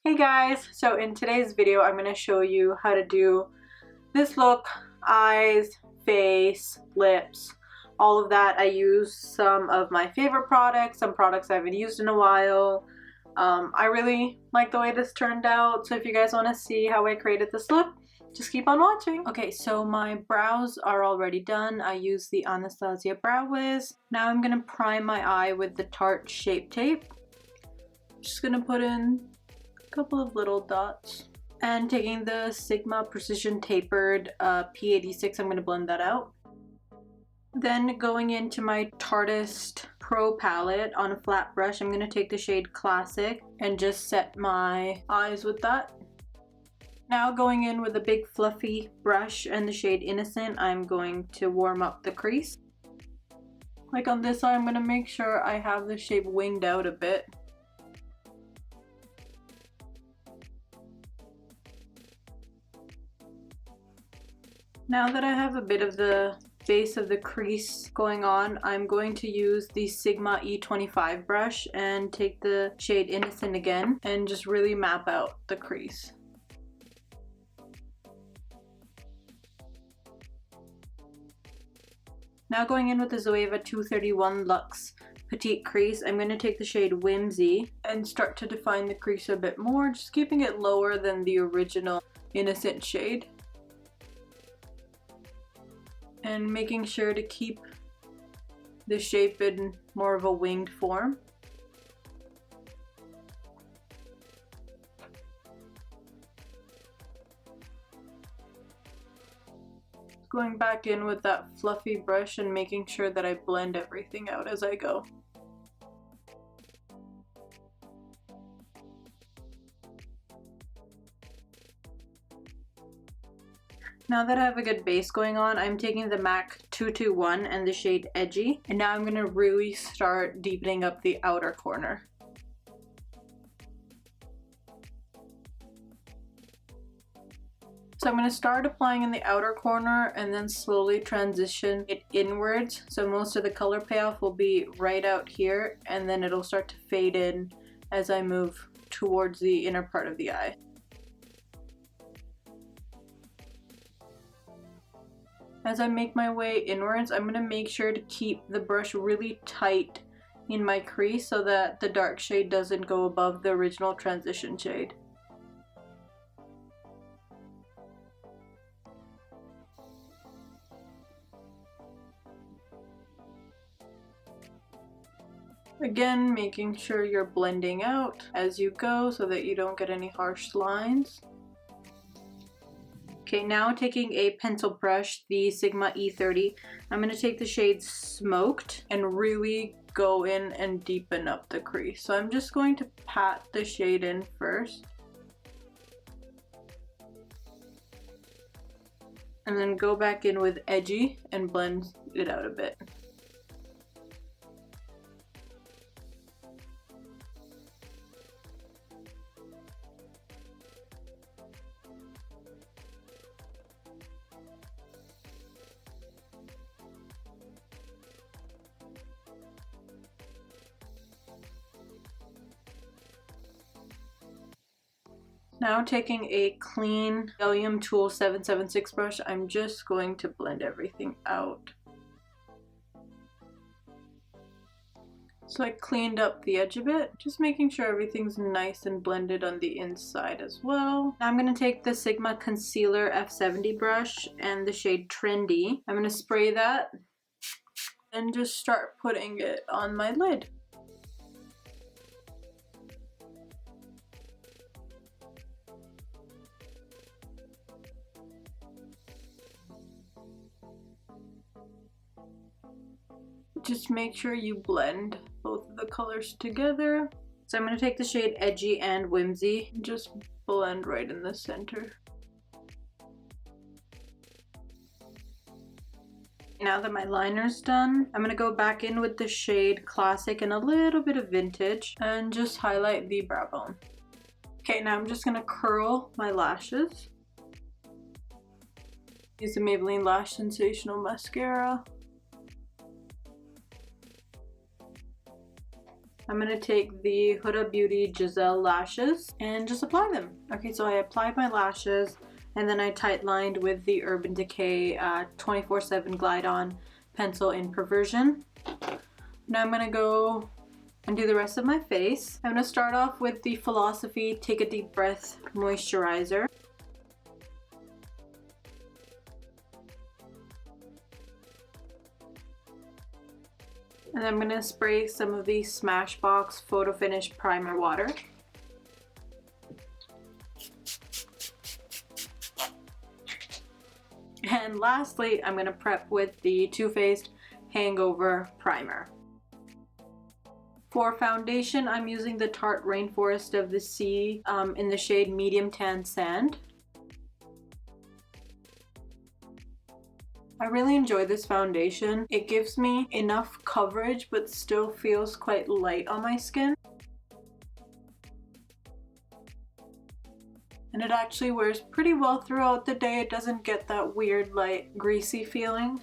Hey guys, so in today's video I'm going to show you how to do this look, eyes, face, lips, all of that. I use some of my favorite products, some products I haven't used in a while. I really like the way this turned out, so if you guys want to see how I created this look, just keep on watching. Okay, so my brows are already done. I use the Anastasia Brow Wiz. Now I'm going to prime my eye with the Tarte Shape Tape. Just going to put in couple of little dots, and taking the Sigma Precision Tapered P86, I'm going to blend that out. Then going into my Tarteist Pro Palette on a flat brush, I'm going to take the shade Classic and just set my eyes with that. Now going in with a big fluffy brush and the shade Innocent, I'm going to warm up the crease. Like on this eye, I'm going to make sure I have the shape winged out a bit. Now that I have a bit of the base of the crease going on, I'm going to use the Sigma E25 brush and take the shade Innocent again and just really map out the crease. Now going in with the Zoeva 231 Luxe Petite Crease, I'm going to take the shade Whimsy and start to define the crease a bit more, just keeping it lower than the original Innocent shade. And making sure to keep the shape in more of a winged form. Going back in with that fluffy brush and making sure that I blend everything out as I go. Now that I have a good base going on, I'm taking the MAC 221 and the shade Edgy, and now I'm going to really start deepening up the outer corner. So I'm going to start applying in the outer corner and then slowly transition it inwards. So most of the color payoff will be right out here, and then it'll start to fade in as I move towards the inner part of the eye. As I make my way inwards, I'm going to make sure to keep the brush really tight in my crease so that the dark shade doesn't go above the original transition shade. Again, making sure you're blending out as you go so that you don't get any harsh lines. Okay, now taking a pencil brush, the Sigma E30, I'm going to take the shade Smoked and really go in and deepen up the crease. So I'm just going to pat the shade in first. And then go back in with Edgy and blend it out a bit. Now taking a clean Grwm Tool 776 brush, I'm just going to blend everything out. So I cleaned up the edge a bit, just making sure everything's nice and blended on the inside as well. Now I'm going to take the Sigma Concealer F70 brush and the shade Trendy. I'm going to spray that and just start putting it on my lid. Just make sure you blend both of the colors together. So I'm going to take the shade Edgy and Whimsy and just blend right in the center. Now that my liner's done, I'm going to go back in with the shade Classic and a little bit of Vintage and just highlight the brow bone. Okay, now I'm just going to curl my lashes. Use the Maybelline Lash Sensational Mascara. I'm going to take the Huda Beauty Giselle lashes and just apply them. Okay, so I applied my lashes and then I tight lined with the Urban Decay 24/7 Glide On pencil in Perversion. Now I'm going to go and do the rest of my face. I'm going to start off with the Philosophy Take a Deep Breath Moisturizer. And I'm going to spray some of the Smashbox Photo Finish Primer Water. And lastly, I'm going to prep with the Too Faced Hangover Primer. For foundation, I'm using the Tarte Rainforest of the Sea in the shade Medium Tan Sand. I really enjoy this foundation. It gives me enough coverage but still feels quite light on my skin. And it actually wears pretty well throughout the day. It doesn't get that weird, like, greasy feeling.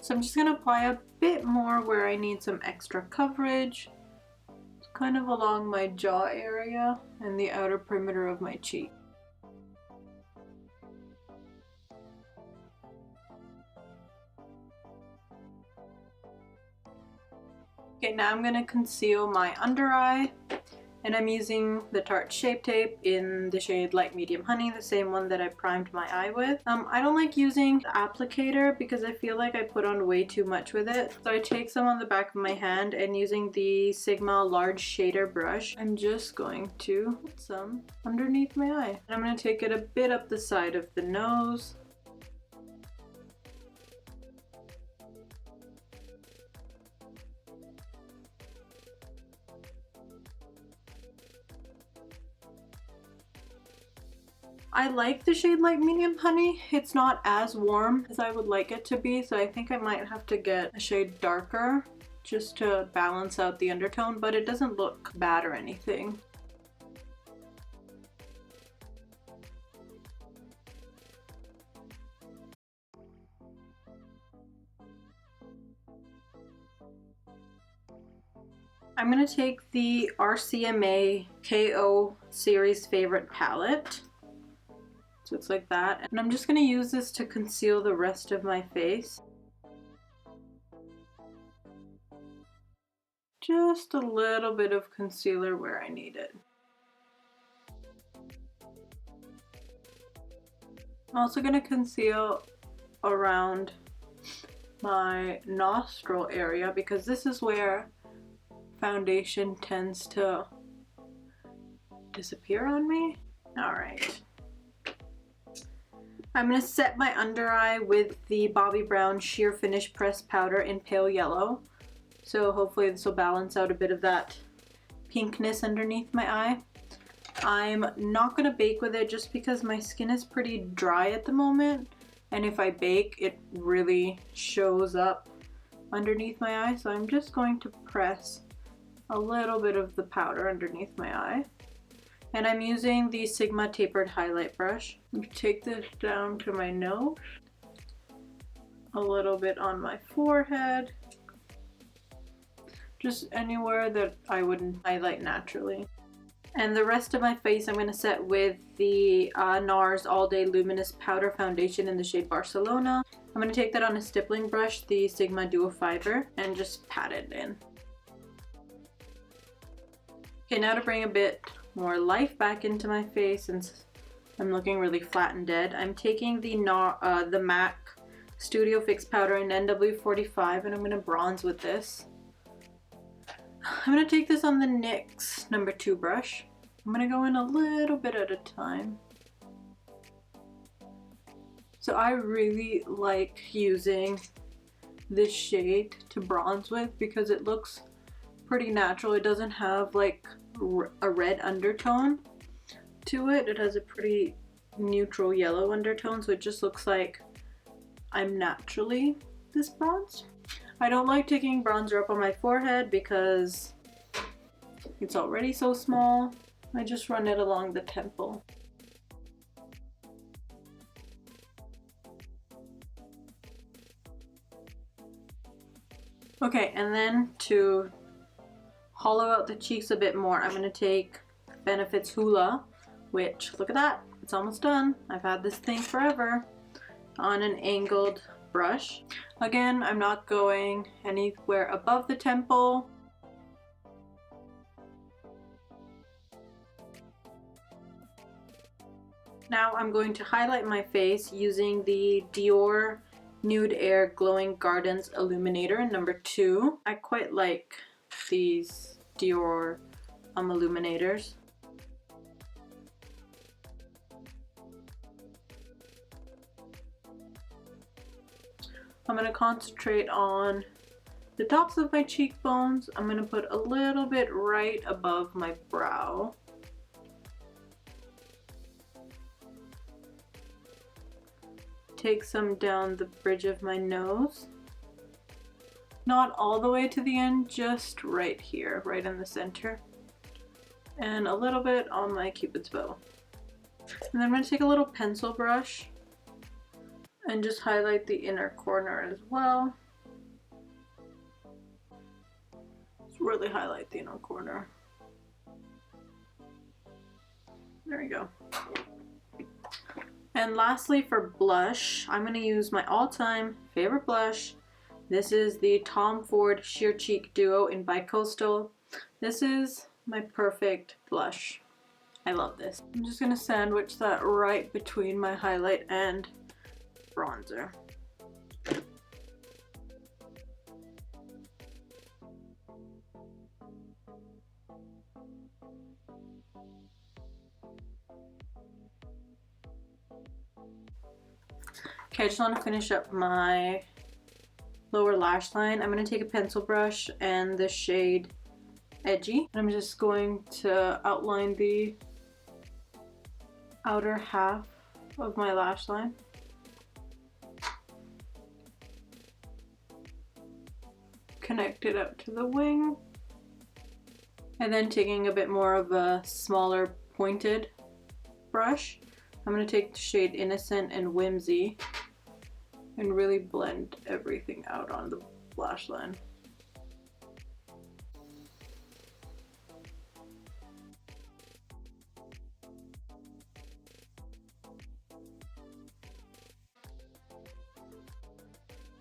So I'm just going to apply a bit more where I need some extra coverage. It's kind of along my jaw area and the outer perimeter of my cheek. Okay, now I'm going to conceal my under eye. And I'm using the Tarte Shape Tape in the shade Light Medium Honey, the same one that I primed my eye with. I don't like using the applicator because I feel like I put on way too much with it. So I take some on the back of my hand and using the Sigma large shader brush, I'm just going to put some underneath my eye. And I'm going to take it a bit up the side of the nose. I like the shade Light Medium Honey. It's not as warm as I would like it to be, so I think I might have to get a shade darker just to balance out the undertone, but it doesn't look bad or anything. I'm going to take the RCMA KO series favorite palette. So it's like that. And I'm just going to use this to conceal the rest of my face. Just a little bit of concealer where I need it. I'm also going to conceal around my nostril area because this is where foundation tends to disappear on me. Alright. I'm going to set my under eye with the Bobbi Brown Sheer Finish Pressed Powder in Pale Yellow. So hopefully this will balance out a bit of that pinkness underneath my eye. I'm not going to bake with it just because my skin is pretty dry at the moment. And if I bake, it really shows up underneath my eye. So I'm just going to press a little bit of the powder underneath my eye. And I'm using the Sigma Tapered Highlight Brush. I'm going to take this down to my nose, a little bit on my forehead, just anywhere that I wouldn't highlight naturally. And the rest of my face I'm going to set with the NARS All Day Luminous Powder Foundation in the shade Barcelona. I'm going to take that on a stippling brush, the Sigma Duo Fiber, and just pat it in. Okay, now to bring a bit more life back into my face since I'm looking really flat and dead, I'm taking the MAC Studio Fix Powder in NW45 and I'm going to bronze with this. I'm going to take this on the NYX number 2 brush. I'm going to go in a little bit at a time. So I really like using this shade to bronze with because it looks pretty natural. It doesn't have like a red undertone to it. It has a pretty neutral yellow undertone, so it just looks like I'm naturally this bronzed. I don't like taking bronzer up on my forehead because it's already so small. I just run it along the temple. Okay, and then to hollow out the cheeks a bit more, I'm going to take Benefit's Hoola, which, look at that, it's almost done. I've had this thing forever, on an angled brush. Again, I'm not going anywhere above the temple. Now I'm going to highlight my face using the DIOR Nude Air Glowing Gardens Illuminator number 2. I quite like these DIOR illuminators. I'm going to concentrate on the tops of my cheekbones. I'm going to put a little bit right above my brow. Take some down the bridge of my nose. Not all the way to the end, just right here, right in the center. And a little bit on my Cupid's bow. And then I'm going to take a little pencil brush and just highlight the inner corner as well. Just really highlight the inner corner. There we go. And lastly, for blush, I'm going to use my all-time favorite blush. This is the Tom Ford Sheer Cheek Duo in Bicostal. This is my perfect blush. I love this. I'm just going to sandwich that right between my highlight and bronzer. Okay, I just want to finish up my lower lash line. I'm going to take a pencil brush and the shade Edgy. I'm just going to outline the outer half of my lash line. Connect it up to the wing. And then taking a bit more of a smaller pointed brush, I'm going to take the shade Innocent and Whimsy and really blend everything out on the lash line.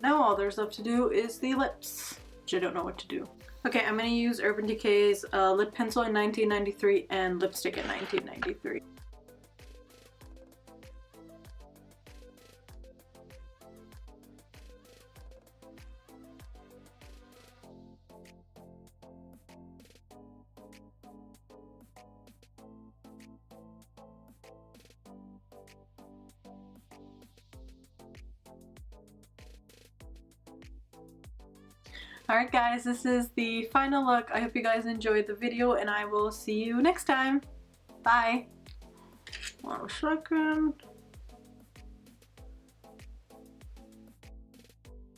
Now all there's left to do is the lips, which I don't know what to do. Okay, I'm going to use Urban Decay's lip pencil in 1993 and lipstick in 1993. Alright guys, this is the final look. I hope you guys enjoyed the video and I will see you next time. Bye! 1 second.